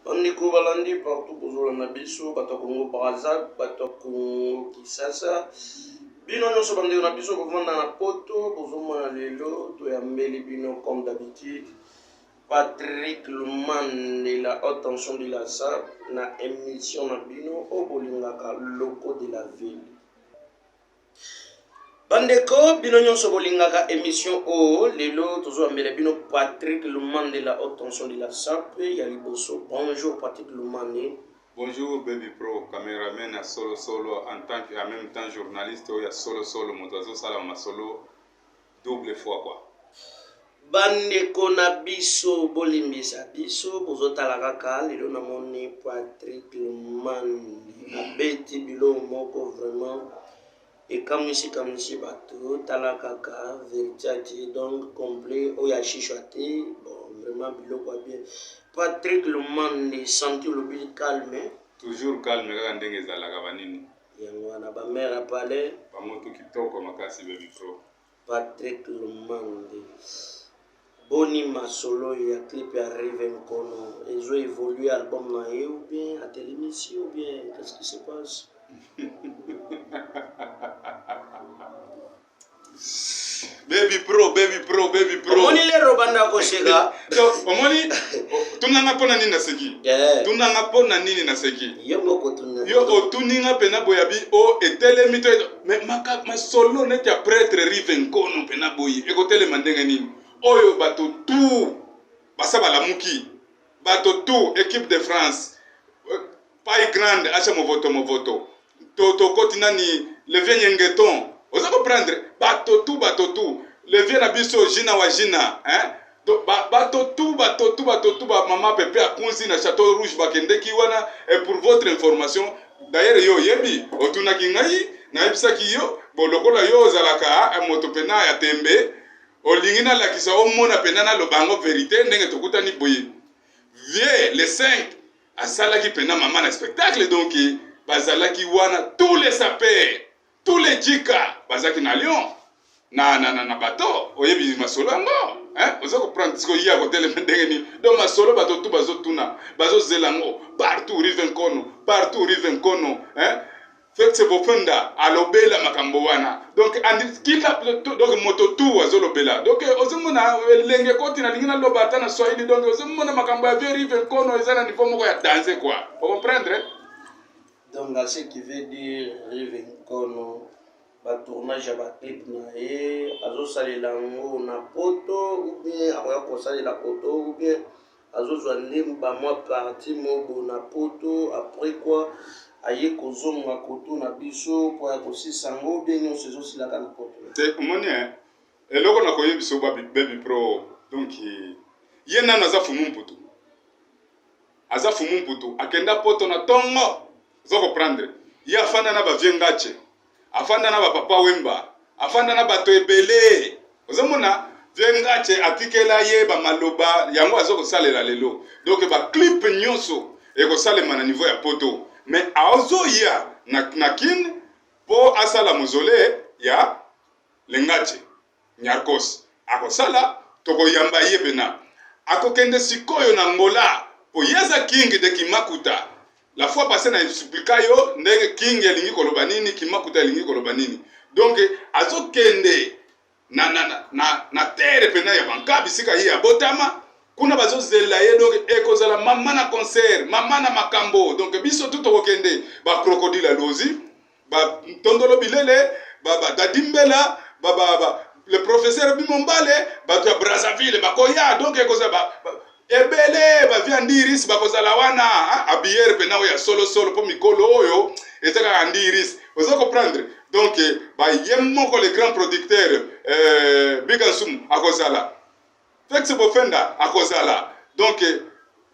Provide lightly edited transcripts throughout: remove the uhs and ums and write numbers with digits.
On est balandi partout pour la biso, bato Congo Brazzaville, bato Congo Kinshasa. Bino nyonso bandi na biso kovanda na poto, bozomona lelo to ya mbeli bino comme d'habitude. Patrick Luman de la haute tension de la SAP na émission na bino o bolingaka loko de la ville. Bandeko bino nyonso bolingaka émission o lelo tozo ambela bino Patrick Luman de la haute tension de la SAP ya liboso. Bonjour Patrick Luman. Bonjour Baby Pro, caméraman à solo en tant que en même temps journaliste ou à solo motazo sala ma solo double fois quoi. Bandeko na biso bolimbisa biso bozotala kaka lelo namoni Patrick Luman abeti bilo moko vraiment ekamwisi bato tala kaka vérité donc complet oya chichoté bon vraiment bilo quoi bien. Patrick Luman de sentir le bil calme. Toujours calme kaka ndenge ezalaka banini. Yango wana ba mère palais ba moto kitoko makasi Baby Pro. Patrick Luman de Boni Masolo ya clip ya Riven Kono. Ils ont évolué album na ou bien à télémission ou bien qu'est-ce qui se passe? Baby Pro. Omoni le robanda ko shega. Omoni tunanga pona nini na seki? Tunanga pona nini na seki? Yo moko tunanga. Yo otuninga pena boyabi o etelemi to mais ma solo net ya prêtre Riven Kono pena boyi. Ekotele mandenge nini? Oyo bato tout basaba la muki bato tout équipe de France paille grande acha movoto toto kotina ni le vieux ngeton oza comprendre bato tout le vieux na biso jina wa jina hein bato tout ba mama pepe akunzi na château rouge bakendeki wana. Et pour votre information d'ailleurs yo yebi otuna kingai na ebisaki yo bolokola yo zalaka moto pena ya tembe olingina la kisa omona penana lobango vérité ndenge tokutani boye vie le 5 asala ki pena mama na spectacle donc bazalaki wana tous les sapeurs tous les jika bazaki na Lyon na bateau oyebi masolo ngo hein ozo comprendre ce que ya ko tele ndenge ni donc masolo bato tout bazotuna bazozelango partout Riven Kono hein fait c'est bofenda alobela makambo wana donc andikila donc moto tout azolobela donc ozomona lenge koti na lingina lobata na Swahili donc ozomona makambo ya Riven Kono ezana niveau moko ya danser quoi vous comprendre donc ce qui veut dire Riven Kono ba tournage ba clip na azosalela ngo na poto ou bien akoya kosalela poto ou bien azozwa ndemba mwa parti mobo na poto après quoi aye kozonga koto na biso po ya kosisa ngo bien nyonso ezosilaka na poto te omoni eloko na koyebiso Baby Pro donc ye nano aza fumu mputu akenda poto na tongo zo comprendre ye afanda na bavie ngache afanda na bapapa wemba afanda na bato ebele ozomona vie ngache atikela ye bamaloba yango azokosalela lelo donc baclip nyonso ekosalema na niveau ya poto mais azoya na kin po asala mozole ya lengache nyarkos akosala tokoyamba ye pena akokende sikoyo na ngola po yeza king de Kimakuta la fois passée na explica yo ndenge king elingi koloba nini Kimakuta elingi koloba nini donc azokende na terre pena ya bankabi sika ye ya botama kuna bazozela ye donc ekozala mama na concert mama na makambo donc biso tout okende ba crocodile lozi ba tondolo bilele ba dadimbela ba le professeur Bimombale ba to Brazzaville ba koya donc ekozala ebele ba via ndiris ba kozala wana abier pena ya solo po mikolo oyo ezaka ndiris vous comprendre donc ba yemoko le grand producteur Bigansum akozala Fex Bofenda akozala donc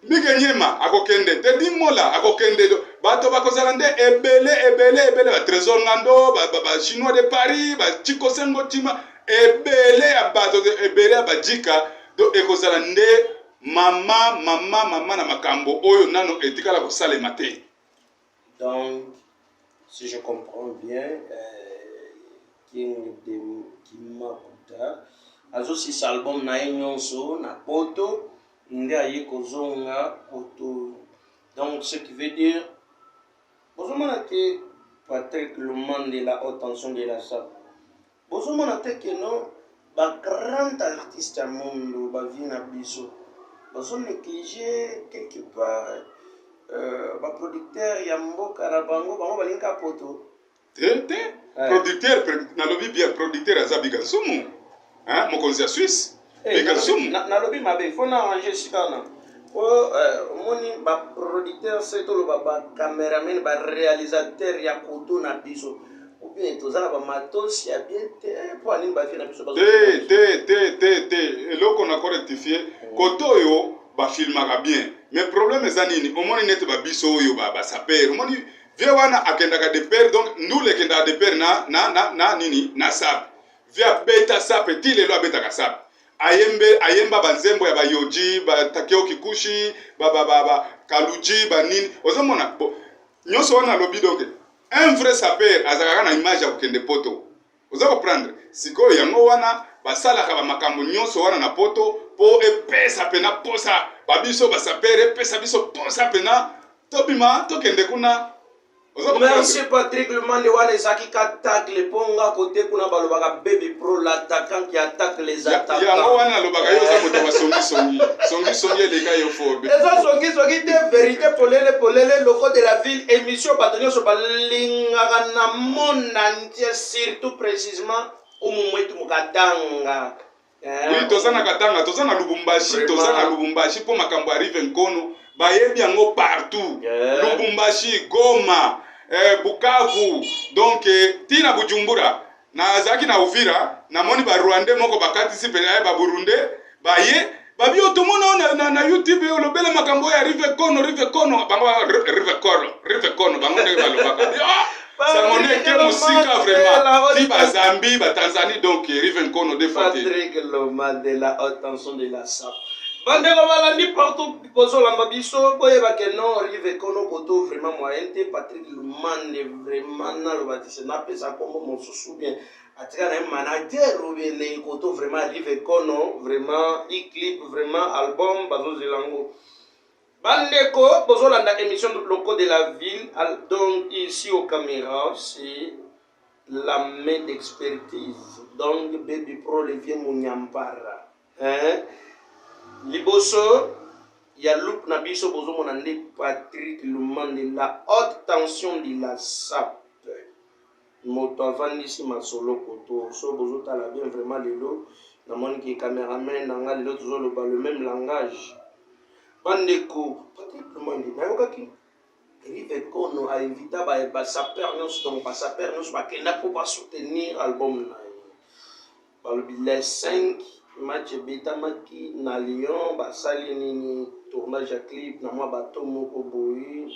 Migenyema akokende te dimola akokende bato bakozala nde ebele ba trésor ngando ba chinois de Paris ba chiko sengo tima ebele ya bato ebele ba jika do ekozala nde mama na makambo oyo nano etikala kosala matin. Donc si je comprends bien King de Kimakuta azosi album na nyonso na poto nde aye kozonga poto Donc, ce qui veut dire, bonjour, Patrick Lumand de la haute tension de la SAP. Bonjour, que non, ba grand artiste à monde, ba vina biso. Bonjour, négligé quelque part, ba producteur Yambo Karabango, ba balinka poto. Producteur, nalobi bien, producteur Azabiga Sumu, hein, mon conseiller suisse. Biga Sumu. Nalobi mabe, il faut arranger ça. Moni ba producteur c'est tout le ba caméraman ba réalisateur ya koto na biso ou bien tozala ba matos ya bien te pour aller ba faire na biso eloko na ko rectifier koto yo ba filmaka bien mais problème ezanini omoni net ba biso yo ba saper omoni vie wana akenda ka de père donc ndule kenda de père na nini na sap via beta sap ti lelo abeta ka sap ayemba banzembo ya bayoji ba Takeo Kikuchi ba Kaluji ba nini ozomona nyonso wana lobi donc un vrai sapeur azakaka na image ya kokende poto oza comprendre sikoyo yango wana basalaka ba makambo nyonso wana na poto po epesa pena posa babiso basapeur epesa biso posa pena tobima tokende kuna. Merci Patrick Lumand de Wanezaki qui attaque les ponga côté kuna balobaka baby pro l'attaquant qui attaque les attaquants. Yango wana lobaka yo za moto songi les gars yo fo. Eza songi de vérité polele loco de la ville émission batonyo so balinga na monde entier surtout précisément au moment où mukatanga. Oui, tozana katanga, tozana Lubumbashi po makambo arrive nkono, bayebi yango partout. Lubumbashi, Goma, Bukavu, donc tina Bujumbura, na zaki na Uvira, na moni ba Rwandais moko bakati si pele ba Burundi, baye, babi otomono na YouTube olobela makambo ya Rive Kono, bango Rive Kono, bango ne balobaka. Ça m'en est que musique vraiment. Si ba Zambie, ba Tanzanie, donc Rive Kono de Fati. Patrick Lumand de la haute tension de la SAP. Bandeko balandi partout pozo la mabiso boye ba que non Rive Kono koto vraiment moyen te Patrick Lumand vraiment na lo batise na pesa comme mon sous bien atika na manager ou bien koto vraiment Rive Kono vraiment i clip vraiment album bazo zelango. Bandeko pozo la émission de loco de la ville donc ici aux caméras c'est la main d'expertise donc baby pro le vieux Munyampara hein. Liboso, ya loup na biso bozo monande Patrick Lumand de la haute tension de la SAP. Moto avandisi masolo koto. So bozo tala bien vraiment lelo. Na moni ki cameraman nanga lelo tozo le même langage. Bandeko, Patrick Lumand na yoka ki Rive Kono a invité ba saper nyos donc ba saper nyos ba kenda pour ba soutenir album na. Ba le 5 match betamaki na Lyon basali nini tournage ya clip na mwa bato moko boye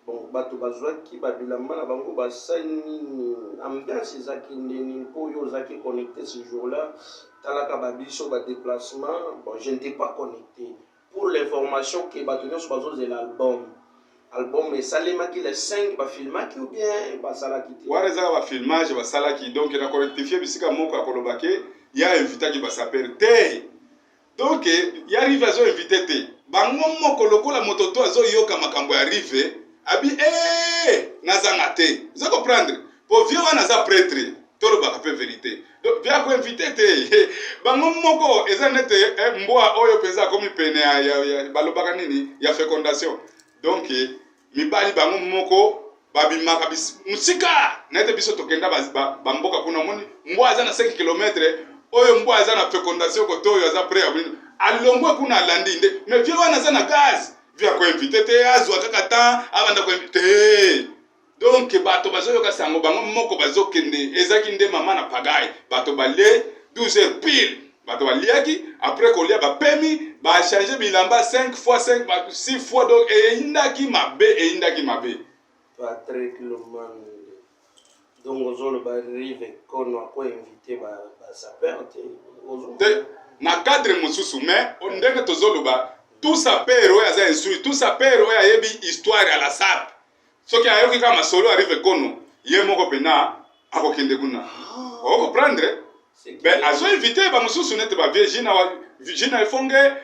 bon bato bazwaki babilamba na bango basali nini ambiance ezaki ndeni po yo ozaki connecté ce jour-là talaka babiso ba déplacement bon je n'étais pas connecté pour l'information que bato nyonso bazozela album esalemaki le 5 bafilmaki ou bien basalaki te wana ezaka bafilmage basalaki donc na correctifier bisika moko ya kolobake ya invité qui va s'appeler te donc ya arrive azo invité te bango moko lokola moto to azo yoka makambo ya rive abi nazanga te vous comprendre pour vieux wana za prêtre to lo baka pe vérité donc via ko invité te bango moko eza nete mboa oyo peza komi pene ya balobaka nini ya fécondation donc mibali bango moko babimaka musika nete biso tokenda bamboka kuna moni mboa aza na 5 km oyo mbwa aza na fécondation koto oyo aza prêt abino alongwe kuna alandi nde mais vieux wana aza na gaz via ko invité te azwa kaka temps abanda ko invité donc bato bazoyoka sango bango moko bazokende ezaki nde mama na pagaille bato bale 12 heures pile bato baliaki après kolia bapemi ba changer bilamba 5 fois 5 6 fois donc eindaki mabe Patrick Lumand donc ozolo ba Rive Kono ako invité ba saper te na cadre mosusu mais ndenge tozoloba tout saper oyo aza instruit tout saper oyo ayebi histoire à la SAP soki ayoki kaka masolo ya Rive Kono ye moko pena akokende kuna comprendre ben azo invité ba mosusu nete ba vie Gina efonge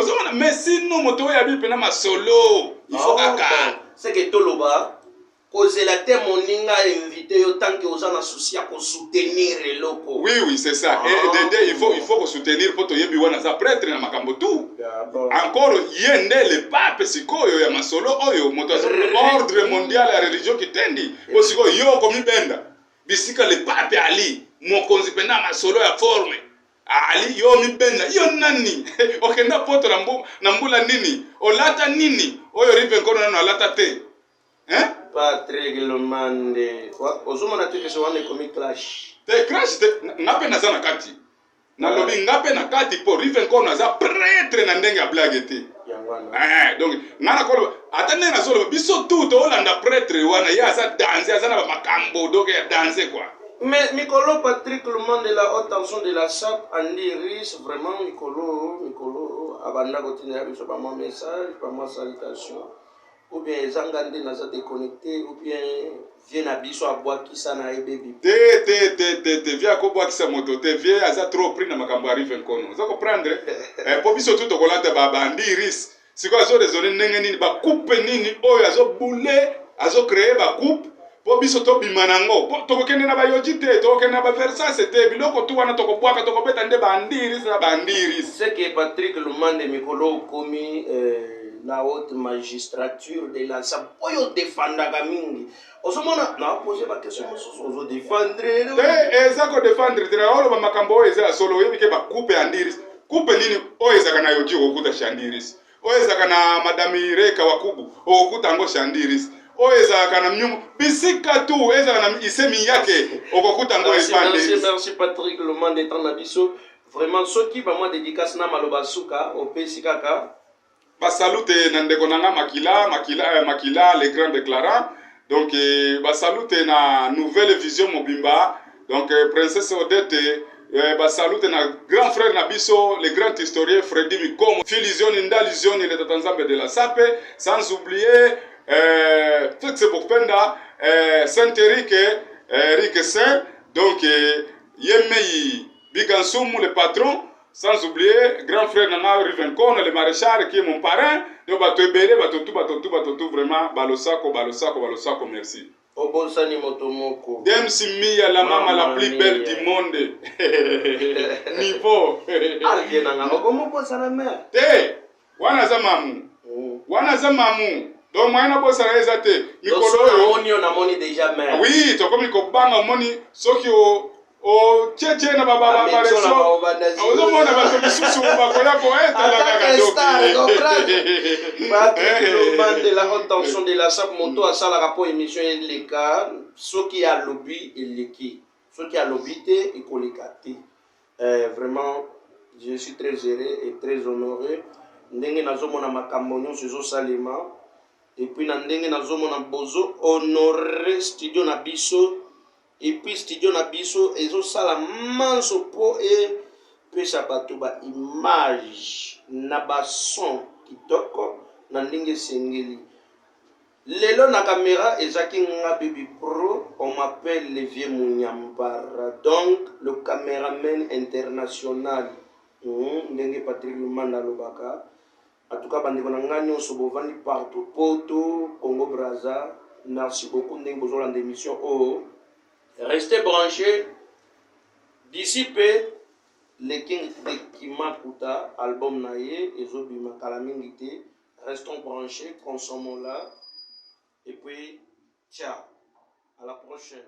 ozomona mais sinon moto oyo abi pena masolo il faut kaka c'est que toloba kozela te moninga invité yo tant que oza na souci ya soutenir eloko. Oui, c'est ça. Et Dédé, il faut soutenir pour toyebi wana za prêtre na makambo tout. Encore yende le pape sikoyo ya masolo oyo moto ordre mondial ya religion kitendi. Osiko yo komi benda. Bisika le pape ali mokonzi pena masolo ya forme. Ali yo mi benda yo nani? Okenda poto na mbula nini? Olata nini? Oyo rive nkono na olata te. Hein? Patrick Lumande. Ozomona te keso wana komi clash. Te crash te ngape na za na kati. Na lobi ngape na kati po rive nkono na za prêtre na ndenge ya blague te. Donc ngana ko atende na solo biso tout to olanda prêtre wana ya za danser ya za na makambo donc ya danser quoi. Mais Nicolo Patrick Lumande de la haute tension de la SAP Andy Riss vraiment Nicolo abanda continuer à biso pas mon message pas ma salutation. Ou bien zangande naza déconnecté ou bien vient à biso à boire qui ça na baby te via ko boire qui ça moto te via aza trop pris na makambo arrive nkono za comprendre po biso tout kolata ba bandi risque siko azo raisonner ndenge nini ba coupe nini oyo azo bouler azo créer ba coupe po biso to bimanango po to kokende na ba yojite to kokende na ba versase te biloko tu wana to ko boaka to ko beta nde bandi risque na bandi risque c'est que Patrick Lumande Mikolo komi la haute magistrature de la SAP oyo défendaka mingi ozomona na poser ba question ozo défendre eza ko défendre te na olo ba makambo oyo eza solo yebi ke ba coupe andiris coupe nini oyo eza kana yoji okuta shandiris oyo eza kana madame Ireka Wakubu okuta ngo shandiris oyo eza kana myumu bisika tu eza kana isemi yake okuta ngo epande. Merci Patrick Lumande d'être na biso vraiment soki ba moi dédicace na maloba suka au pesi kaka. Basalute na ndeko nanga makila les grands déclarants donc basalute na nouvelle vision mobimba donc princesse Odette basalute na grand frère na biso le grand historien Freddy Mikomo Filizioni Ndalizioni le tatanzambe de la SAPE sans oublier Fix Bokpenda Saint-Éric Eric Saint donc Yemei Bigansumu le patron. Sans oublier, grand frère Nana Rivencon, le maréchal qui est mon parrain. Donc, tout vraiment, balosako, merci. Obonsani Motomoko. Dem Simia, la maman la plus belle du monde. Niveau. Te, wana za mamu. Wana za mamu. Donc, moi, na bossa na ezate. Mikolo yo. Na moni déjà mère. Oui, to comme ikobanga moni soki o cheche na baba bareso ozomona bato misusu bakoya koetala Patrick Lumande de la haute tension de la SAP moto asala rapport émission eleka soki a lobby eleki soki a lobby te ekoleka te vraiment je suis très heureux et très honoré ndenge nazomona makambo nyonso ezosalema et puis na ndenge nazomona bozo honoré studio na biso. Et puis studio na biso ezo sala manso po e pesa bato ba image na ba son kitoko na ndenge sengeli lelo na caméra ezaki nga baby pro on m'appelle le vieux Munyambara donc le caméraman international ndenge Patrick Lumande lobaka en tout cas bandeko na nga nyonso bovandi partout poto Congo Brazza merci beaucoup ndenge bozolanda émission restez branchés. D'ici peu, le King de Kimakuta, album Naye, et Zobima Kalamingite. Restons branchés, consommons-la. Et puis, ciao. À la prochaine.